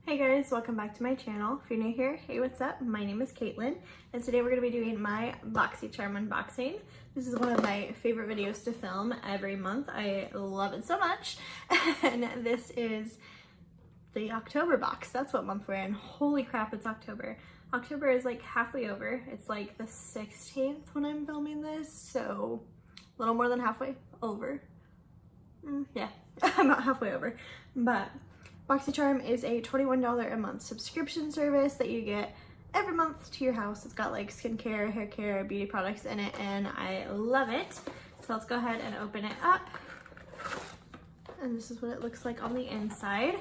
Hey guys, welcome back to my channel. If you're new here, hey, what's up? My name is Caitlin, and today we're going to be doing my Boxycharm unboxing. This is one of my favorite videos to film every month. I love it so much. And this is the October box. That's what month we're in. Holy crap, it's October. October is like halfway over. It's like the 16th when I'm filming this, so a little more than halfway over. Yeah, about halfway over. But Boxycharm is a $21 a month subscription service that you get every month to your house. It's got like skincare, hair care, beauty products in it, and I love it. So let's go ahead and open it up. And this is what it looks like on the inside.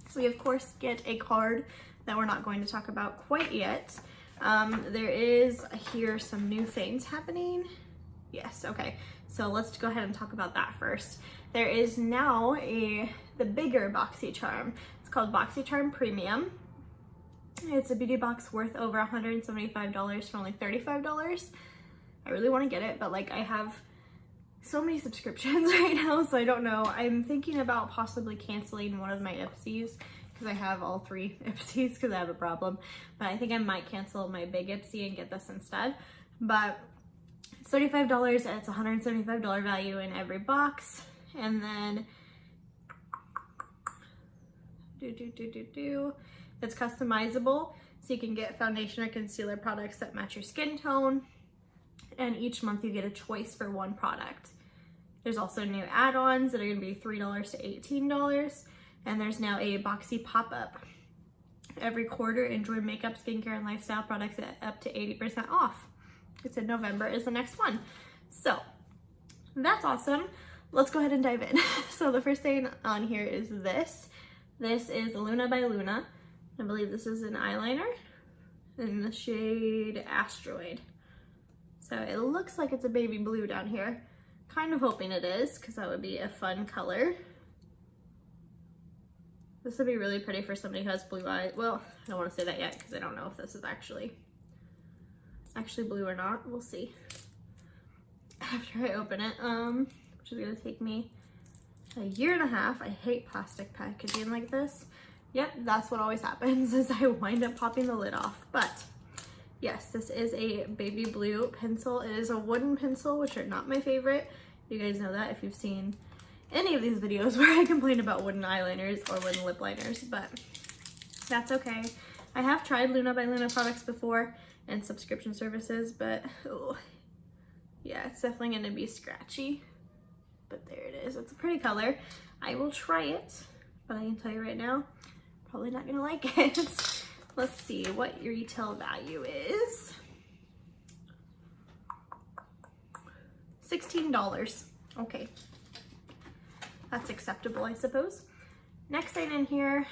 So we of course get a card that we're not going to talk about quite yet. There is here some new things happening. Yes, okay. So let's go ahead and talk about that first. There is now the bigger Boxycharm. It's called Boxycharm Premium. It's a beauty box worth over $175 for only $35. I really want to get it, but like I have so many subscriptions right now, so I don't know. I'm thinking about possibly canceling one of my Ipsies because I have all three Ipsies because I have a problem. But I think I might cancel my big Ipsy and get this instead. But it's $35 and it's $175 value in every box. And then it's customizable, so you can get foundation or concealer products that match your skin tone, and each month you get a choice for one product. There's also new add-ons that are going to be $3 to $18, and there's now a Boxy pop-up. Every quarter, enjoy makeup, skincare, and lifestyle products at up to 80% off. It's in November is the next one. So that's awesome. Let's go ahead and dive in. So the first thing on here is this. This is Luna by Luna. I believe this is an eyeliner in the shade Asteroid. So it looks like it's a baby blue down here. Kind of hoping it is, because that would be a fun color. This would be really pretty for somebody who has blue eyes. Well, I don't want to say that yet because I don't know if this is actually blue or not. We'll see after I open it. Which is gonna take me a year and a half. I hate plastic packaging like this. Yep, that's what always happens is I wind up popping the lid off. But yes, this is a baby blue pencil. It is a wooden pencil, which are not my favorite. You guys know that if you've seen any of these videos where I complain about wooden eyeliners or wooden lip liners, but that's okay. I have tried Luna by Luna products before and subscription services, but oh, yeah, it's definitely gonna be scratchy. But there it is. It's a pretty color. I will try it, but I can tell you right now, probably not gonna like it. Let's see what your retail value is. $16. Okay, that's acceptable, I suppose. Next thing in here,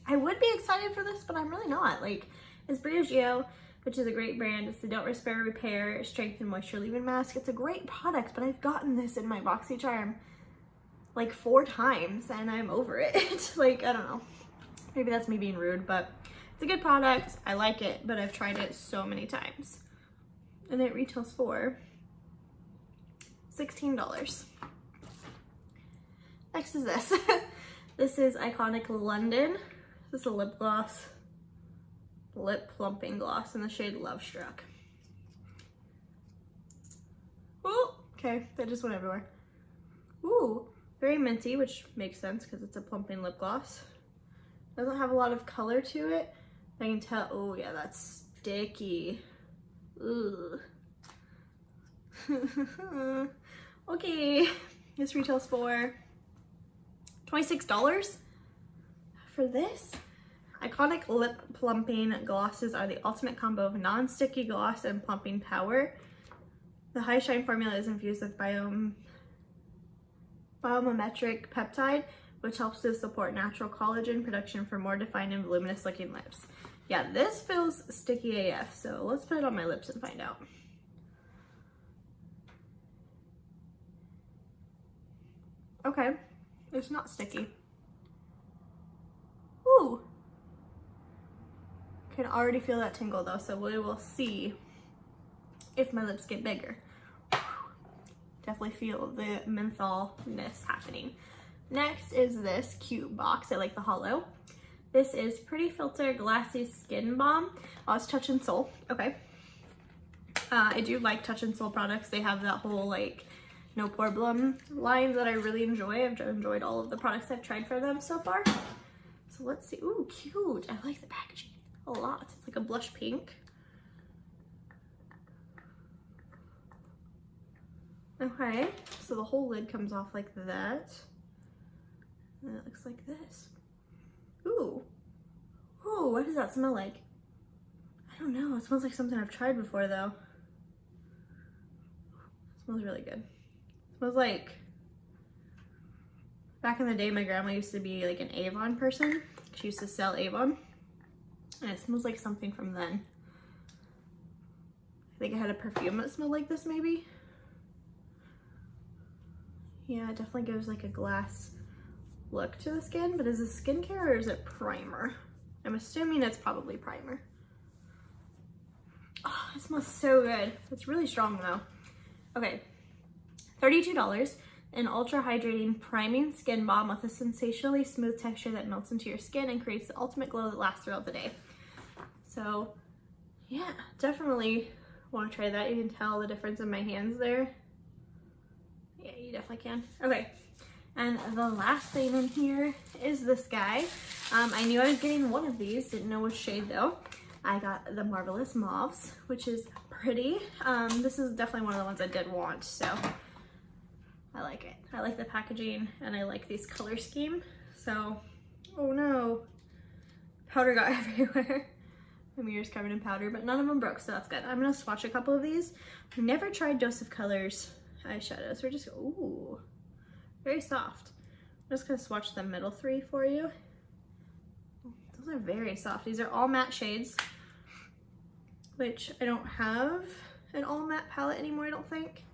I would be excited for this, but I'm really not. Like, it's Briogeo, which is a great brand. It's the Don't Repair Strength and Moisture Leave-In Mask. It's a great product, but I've gotten this in my Boxycharm like 4 times and I'm over it. Like, I don't know. Maybe that's me being rude, but it's a good product. I like it, but I've tried it so many times. And it retails for $16. Next is this. This is Iconic London. This is a lip gloss. Lip plumping gloss in the shade Love Struck. Oh, okay, that just went everywhere. Ooh, very minty, which makes sense because it's a plumping lip gloss. Doesn't have a lot of color to it. I can tell. Oh yeah, that's sticky. Ooh. Okay, this retails for $26 for this. Iconic lip plumping glosses are the ultimate combo of non-sticky gloss and plumping power. The high shine formula is infused with biomimetic peptide, which helps to support natural collagen production for more defined and voluminous looking lips. Yeah, this feels sticky AF, so let's put it on my lips and find out. Okay, it's not sticky. Ooh. Can already feel that tingle though, so we will see if my lips get bigger. Definitely feel the mentholness happening. Next is this cute box. I like the hollow. This is Pretty Filter Glassy Skin Balm. Oh, it's Touch and Soul. Okay. I do like Touch and Soul products. They have that whole like no problem line that I really enjoy. I've enjoyed all of the products I've tried for them so far. So let's see. Ooh, cute. I like the packaging a lot. It's like a blush pink. Okay, so the whole lid comes off like that. And it looks like this. Ooh. Ooh, what does that smell like? I don't know. It smells like something I've tried before though. It smells really good. It smells like, back in the day my grandma used to be like an Avon person. She used to sell Avon. And it smells like something from then. I think I had a perfume that smelled like this maybe. Yeah, it definitely gives like a glass look to the skin, but is it skincare or is it primer? I'm assuming it's probably primer. Oh, it smells so good. It's really strong though. Okay, $32, an ultra hydrating priming skin balm with a sensationally smooth texture that melts into your skin and creates the ultimate glow that lasts throughout the day. So yeah, definitely want to try that. You can tell the difference in my hands there. Yeah, you definitely can. Okay, and the last thing in here is this guy. I knew I was getting one of these, didn't know which shade though. I got the Marvelous Mauves, which is pretty. This is definitely one of the ones I did want, so I like it. I like the packaging and I like this color scheme. So, oh no, powder got everywhere. My mirror's covered in powder, but none of them broke, so that's good. I'm gonna swatch a couple of these. I never tried Dose of Colors eyeshadows. We're just, ooh, very soft. I'm just gonna swatch the middle three for you. Those are very soft. These are all matte shades, which I don't have an all matte palette anymore, I don't think.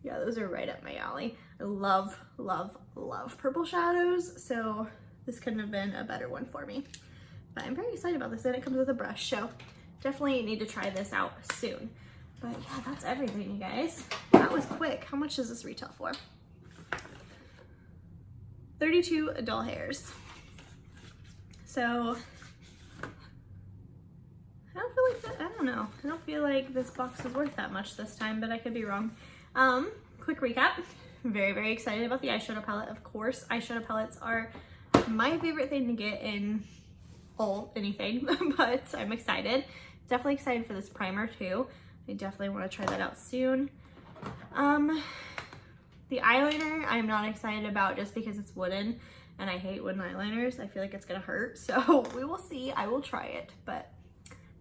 Yeah, those are right up my alley. I love, love, love purple shadows, so this couldn't have been a better one for me. But I'm very excited about this, and it comes with a brush, so definitely need to try this out soon. But yeah, that's everything, you guys. That was quick. How much does this retail for? 32 doll hairs. So I don't feel like that, I don't know. I don't feel like this box is worth that much this time, but I could be wrong. Quick recap. I'm very, very excited about the eyeshadow palette. Of course, eyeshadow palettes are my favorite thing to get in anything, but I'm excited. Definitely excited for this primer too. I definitely want to try that out soon. The eyeliner I'm not excited about just because it's wooden and I hate wooden eyeliners. I feel like it's gonna hurt, so we will see. I will try it, but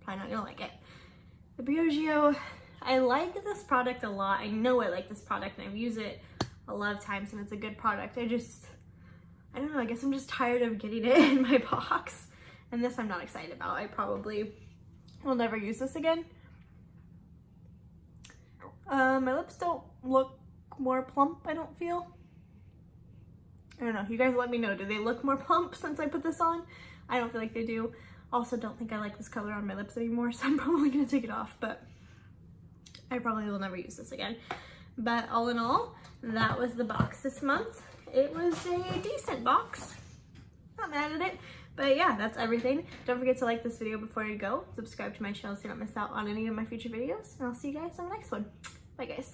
probably not gonna like it. The Briogeo, I like this product a lot. I know I like this product and I've used it a lot of times and it's a good product. I don't know, I guess I'm just tired of getting it in my box. And this I'm not excited about. I probably will never use this again. My lips don't look more plump, I don't feel. I don't know, you guys let me know. Do they look more plump since I put this on? I don't feel like they do. Also, don't think I like this color on my lips anymore, so I'm probably gonna take it off, but I probably will never use this again. But all in all, that was the box this month. It was a decent box. Not mad at it. But yeah, that's everything. Don't forget to like this video before you go. Subscribe to my channel so you don't miss out on any of my future videos. And I'll see you guys on the next one. Bye guys.